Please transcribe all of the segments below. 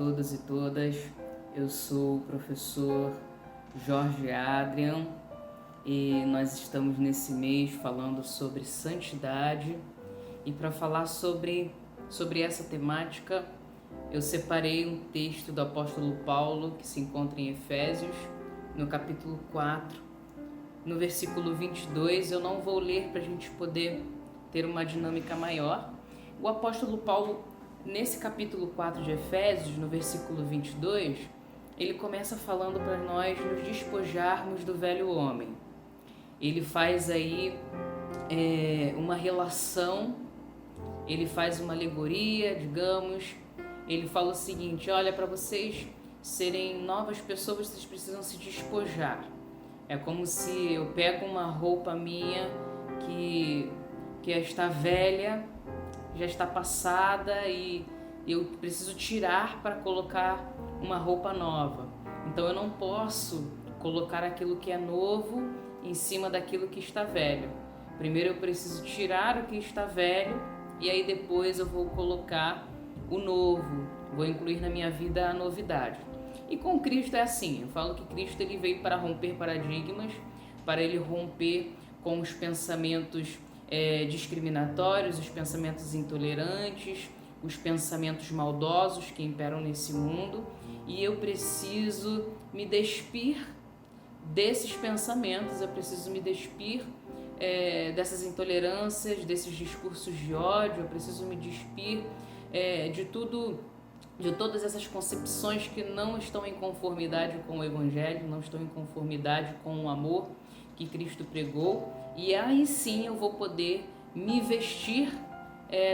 todos e todas. Eu sou o professor Jorge Adrian e nós estamos nesse mês falando sobre santidade. E para falar sobre essa temática, eu separei um texto do apóstolo Paulo que se encontra em Efésios, no capítulo 4, no versículo 22. Eu não vou ler para a gente poder ter uma dinâmica maior. O apóstolo Paulo, nesse capítulo 4 de Efésios, no versículo 22, ele começa falando para nós nos despojarmos do velho homem. Ele faz aí uma relação, ele faz uma alegoria, digamos. Ele fala o seguinte: olha, para vocês serem novas pessoas, vocês precisam se despojar. É como se eu pego uma roupa minha que já está velha, já está passada e eu preciso tirar para colocar uma roupa nova. Então eu não posso colocar aquilo que é novo em cima daquilo que está velho. Primeiro eu preciso tirar o que está velho e aí depois eu vou colocar o novo, vou incluir na minha vida a novidade. E com Cristo é assim. Eu falo que Cristo ele veio para romper paradigmas, para ele romper com os pensamentos discriminatórios, os pensamentos intolerantes, os pensamentos maldosos que imperam nesse mundo, e eu preciso me despir desses pensamentos, eu preciso me despir dessas intolerâncias, desses discursos de ódio, eu preciso me despir de todas essas concepções que não estão em conformidade com o Evangelho, não estão em conformidade com o amor que Cristo pregou, e aí sim eu vou poder me vestir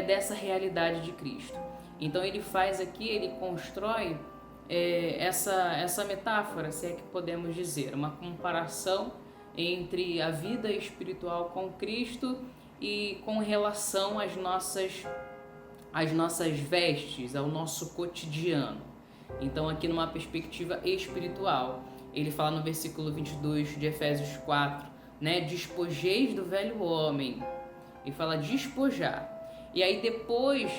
dessa realidade de Cristo. Então ele faz aqui, ele constrói essa metáfora, se é que podemos dizer, uma comparação entre a vida espiritual com Cristo e com relação às nossas vestes, ao nosso cotidiano. Então aqui numa perspectiva espiritual, ele fala no versículo 22 de Efésios 4, né? Despojeis do velho homem. Ele fala despojar. E aí depois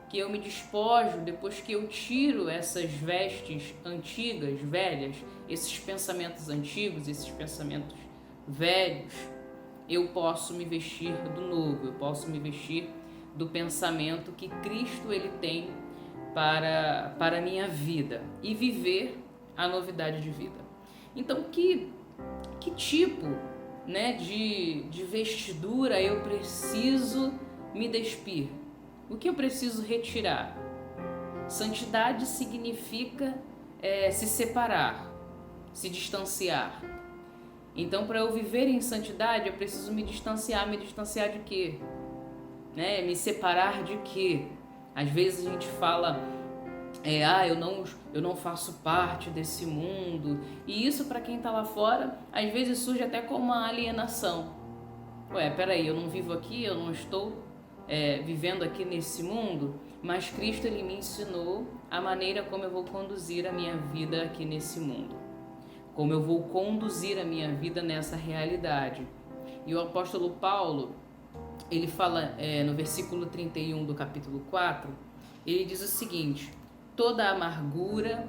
que eu me despojo, depois que eu tiro essas vestes antigas, velhas, esses pensamentos antigos, esses pensamentos velhos, eu posso me vestir do novo, eu posso me vestir do pensamento que Cristo ele tem para a minha vida e viver a novidade de vida. Então, que tipo, né, de vestidura eu preciso me despir? O que eu preciso retirar? Santidade significa se separar, se distanciar. Então, para eu viver em santidade, eu preciso me distanciar. Me distanciar de quê? Me separar de quê? Às vezes a gente fala, eu não faço parte desse mundo. E isso, para quem está lá fora, às vezes surge até como uma alienação. Peraí, eu não vivo aqui, eu não estou vivendo aqui nesse mundo, mas Cristo ele me ensinou a maneira como eu vou conduzir a minha vida aqui nesse mundo, como eu vou conduzir a minha vida nessa realidade. E o apóstolo Paulo, ele fala no versículo 31 do capítulo 4, ele diz o seguinte: toda amargura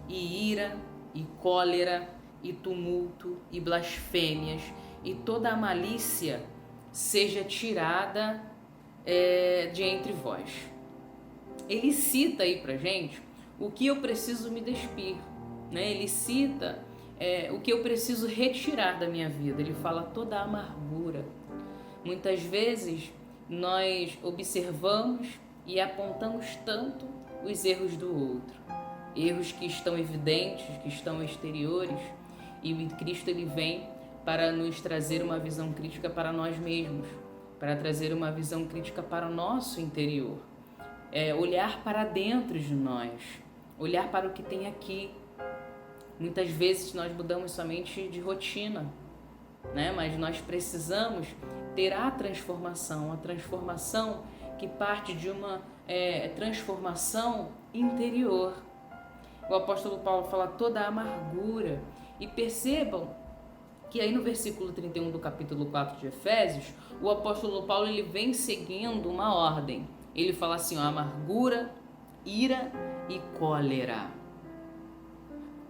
e ira e cólera e tumulto e blasfêmias e toda a malícia seja tirada de entre vós. Ele cita aí pra gente o que eu preciso me despir, né? Ele cita o que eu preciso retirar da minha vida. Ele fala toda a amargura. Muitas vezes nós observamos e apontamos tanto os erros do outro, erros que estão evidentes, que estão exteriores, e o Cristo ele vem para nos trazer uma visão crítica para nós mesmos, para trazer uma visão crítica para o nosso interior, olhar para dentro de nós, olhar para o que tem aqui. Muitas vezes nós mudamos somente de rotina, né? Mas nós precisamos ter a transformação que parte de uma transformação interior. O apóstolo Paulo fala toda a amargura, e percebam que aí no versículo 31 do capítulo 4 de Efésios, o apóstolo Paulo ele vem seguindo uma ordem. Ele fala assim, amargura ira e cólera.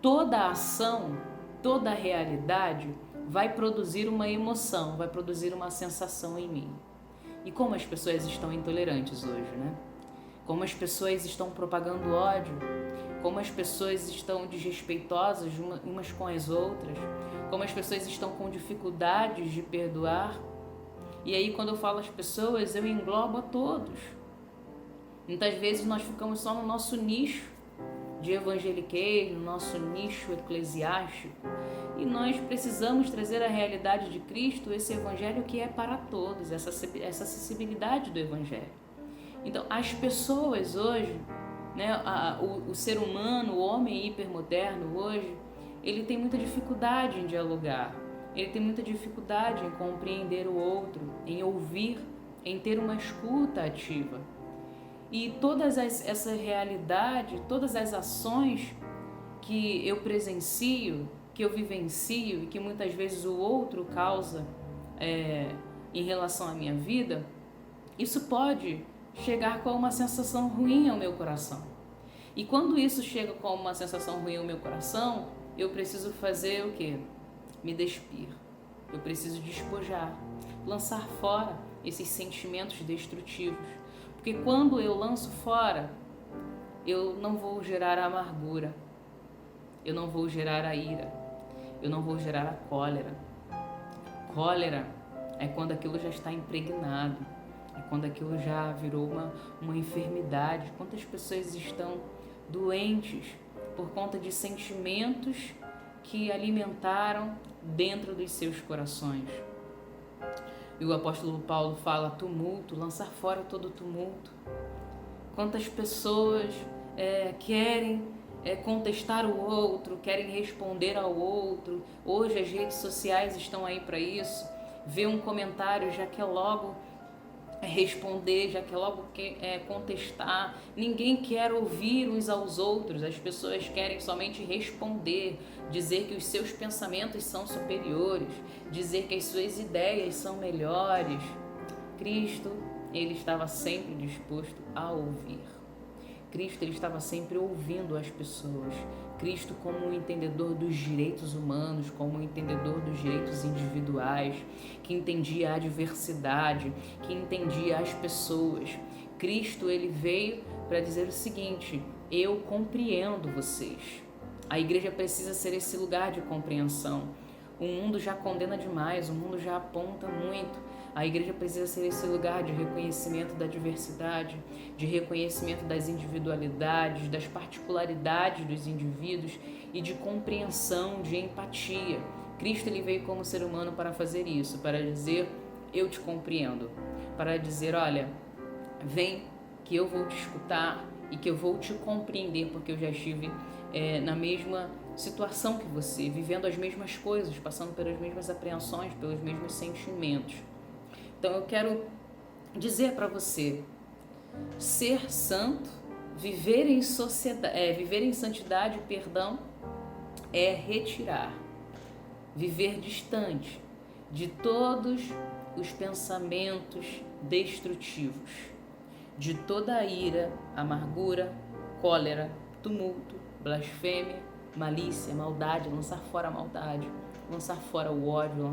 Toda ação, toda realidade vai produzir uma emoção, vai produzir uma sensação em mim. E como as pessoas estão intolerantes hoje, né? Como as pessoas estão propagando ódio, como as pessoas estão desrespeitosas umas com as outras, como as pessoas estão com dificuldades de perdoar. E aí, quando eu falo as pessoas, eu englobo a todos. Muitas vezes nós ficamos só no nosso nicho de evangeliquez, no nosso nicho eclesiástico, e nós precisamos trazer a realidade de Cristo, esse evangelho que é para todos, essa acessibilidade do evangelho. Então, as pessoas hoje, né, o ser humano, o homem hipermoderno hoje, ele tem muita dificuldade em dialogar, ele tem muita dificuldade em compreender o outro, em ouvir, em ter uma escuta ativa. E essa realidade, todas as ações que eu presencio, que eu vivencio e que muitas vezes o outro causa em relação à minha vida, isso pode chegar com uma sensação ruim ao meu coração. E quando isso chega com uma sensação ruim ao meu coração, eu preciso fazer o quê? Me despir. Eu preciso despojar, lançar fora esses sentimentos destrutivos. Porque quando eu lanço fora, eu não vou gerar a amargura, eu não vou gerar a ira, eu não vou gerar a cólera. Cólera é quando aquilo já está impregnado, é quando aquilo já virou uma enfermidade. Quantas pessoas estão doentes por conta de sentimentos que alimentaram dentro dos seus corações? E o apóstolo Paulo fala tumulto, lançar fora todo tumulto. Quantas pessoas querem contestar o outro, querem responder ao outro. Hoje as redes sociais estão aí para isso. Ver um comentário já quer logo responder, já quer logo contestar. Ninguém quer ouvir uns aos outros. As pessoas querem somente responder, dizer que os seus pensamentos são superiores, dizer que as suas ideias são melhores. Cristo, ele estava sempre disposto a ouvir. Cristo, ele estava sempre ouvindo as pessoas. Cristo, como um entendedor dos direitos humanos, como um entendedor dos direitos individuais, que entendia a diversidade, que entendia as pessoas. Cristo, ele veio para dizer o seguinte: eu compreendo vocês. A igreja precisa ser esse lugar de compreensão. O mundo já condena demais, o mundo já aponta muito. A igreja precisa ser esse lugar de reconhecimento da diversidade, de reconhecimento das individualidades, das particularidades dos indivíduos e de compreensão, de empatia. Cristo, ele veio como ser humano para fazer isso, para dizer: eu te compreendo, para dizer: olha, vem que eu vou te escutar e que eu vou te compreender, porque eu já estive na mesma situação que você, vivendo as mesmas coisas, passando pelas mesmas apreensões, pelos mesmos sentimentos. Então eu quero dizer para você: ser santo, viver em santidade, é retirar, viver distante de todos os pensamentos destrutivos, de toda a ira, amargura, cólera, tumulto, blasfêmia, malícia, maldade, lançar fora a maldade, lançar fora o ódio,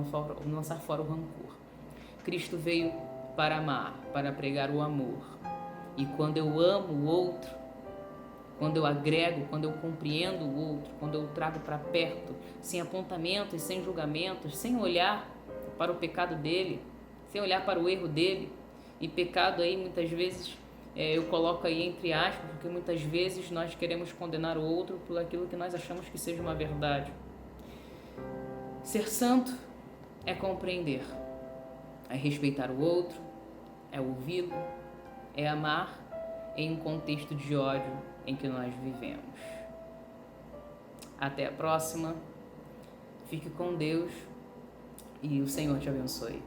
lançar fora o rancor. Cristo veio para amar, para pregar o amor. E quando eu amo o outro, quando eu agrego, quando eu compreendo o outro, quando eu trago para perto, sem apontamentos, sem julgamentos, sem olhar para o pecado dele, sem olhar para o erro dele. E pecado aí muitas vezes eu coloco aí entre aspas, porque muitas vezes nós queremos condenar o outro por aquilo que nós achamos que seja uma verdade. Ser santo é compreender, é respeitar o outro, é ouvi-lo, é amar em um contexto de ódio em que nós vivemos. Até a próxima, fique com Deus e o Senhor te abençoe.